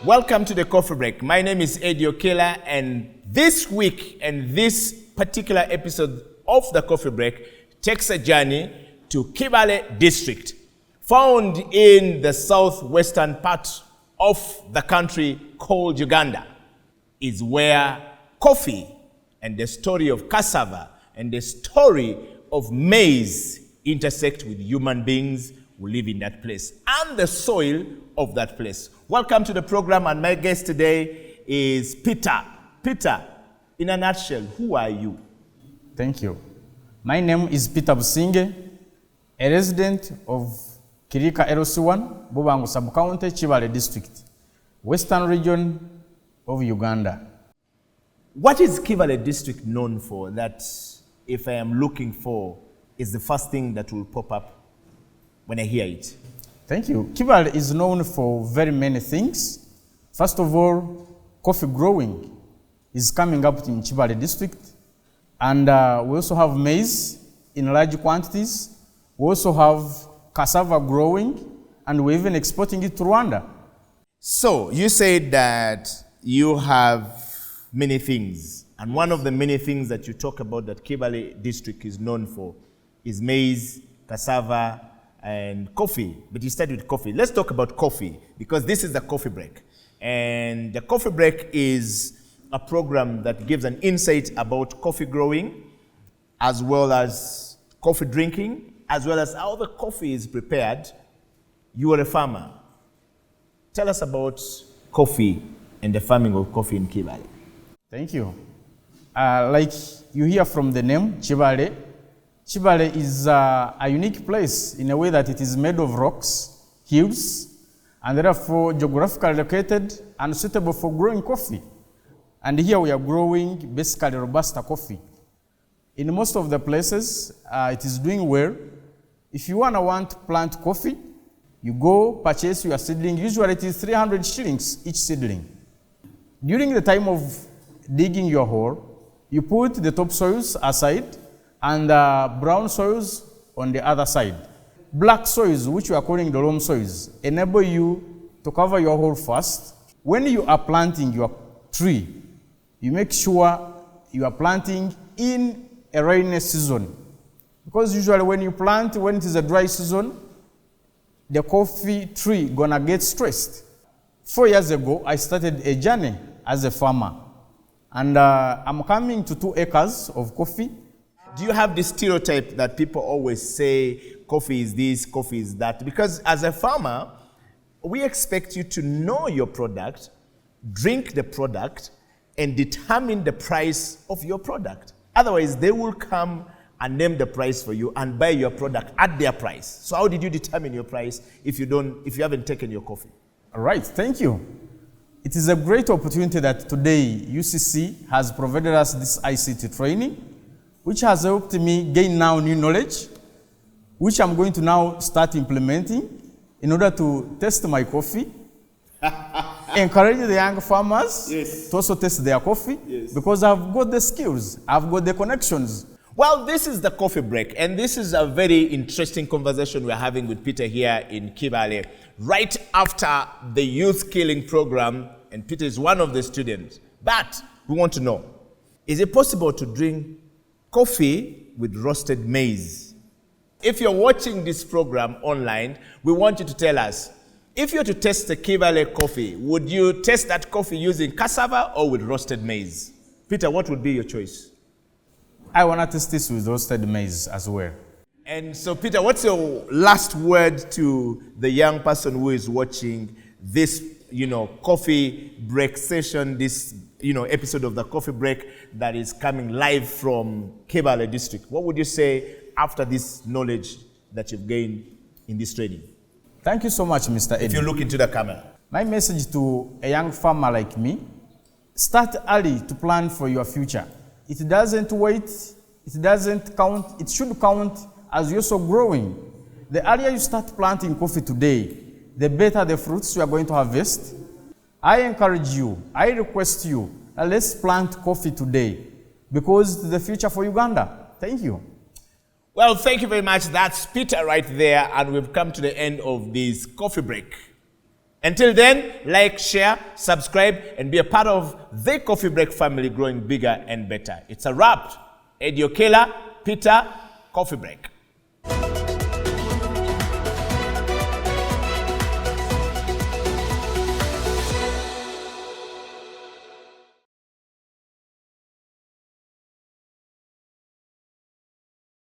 Welcome to the Coffee Break. My name is Eddie Okela, and this week and this particular episode of the Coffee Break takes a journey to Kibaale district, found in the southwestern part of the country called Uganda, is where coffee and the story of cassava and the story of maize intersect with human beings who live in that place and the soil of that place. Welcome to the program, and my guest today is Peter. Peter, in a nutshell, who are you? Thank you. My name is Peter Businge, a resident of Kirika LC1, Bubangu Sub-County, Kibaale District, Western region of Uganda. What is Kibaale District known for that, if I am looking for, is the first thing that will pop up when I hear it? Thank you. Kibaale is known for very many things. First of all, coffee growing is coming up in Kibaale District. And we also have maize in large quantities. We also have cassava growing, and we're even exporting it to Rwanda. So you said that you have many things, and one of the many things that you talk about that Kibaale District is known for is maize, cassava, and coffee. But you started with coffee. Let's talk about coffee, because this is the Coffee Break. And the Coffee Break is a program that gives an insight about coffee growing, as well as coffee drinking, as well as how the coffee is prepared. You are a farmer. Tell us about coffee and the farming of coffee in Kibaale. Thank you. Like you hear from the name, Kibaale. Kibaale is a unique place in a way that it is made of rocks, hills, and therefore geographically located and suitable for growing coffee. And here we are growing basically Robusta coffee. In most of the places, it is doing well. If you want to plant coffee, you go purchase your seedling. Usually it is 300 shillings each seedling. During the time of digging your hole, you put the topsoils aside and brown soils on the other side. Black soils, which we are calling the loam soils, enable you to cover your hole first. When you are planting your tree, you make sure you are planting in a rainy season. Because usually when you plant, when it is a dry season, the coffee tree gonna get stressed. 4 years ago, I started a journey as a farmer. And I'm coming to 2 acres of coffee. Do you have this stereotype that people always say, coffee is this, coffee is that? Because as a farmer, we expect you to know your product, drink the product, and determine the price of your product. Otherwise, they will come and name the price for you and buy your product at their price. So how did you determine your price if you haven't taken your coffee? All right, thank you. It is a great opportunity that today UCC has provided us this ICT training, which has helped me gain now new knowledge, which I'm going to now start implementing in order to test my coffee, encourage the young farmers to also test their coffee, because I've got the skills, I've got the connections. Well, this is the Coffee Break, and this is a very interesting conversation we're having with Peter here in Kibaale, right after the youth skilling program, and Peter is one of the students. But we want to know, is it possible to drink coffee with roasted maize? If you're watching this program online, we want you to tell us, if you're to test the Kibaale coffee, would you test that coffee using cassava or with roasted maize? Peter, what would be your choice? I want to test this with roasted maize as well. And so, Peter, what's your last word to the young person who is watching this, coffee break session, this, episode of the Coffee Break that is coming live from Kibaale District? What would you say after this knowledge that you've gained in this training? Thank you so much, Mr. Eddie. If you look into the camera. My message to a young farmer like me, start early to plan for your future. It doesn't wait, it doesn't count, it should count as you're also growing. The earlier you start planting coffee today, the better the fruits you are going to harvest. I encourage you, I request you, let's plant coffee today, because it's the future for Uganda. Thank you. Well, thank you very much. That's Peter right there, and we've come to the end of this Coffee Break. Until then, like, share, subscribe, and be a part of the Coffee Break family growing bigger and better. It's a wrap. Eddie Okela, Peter, Coffee Break.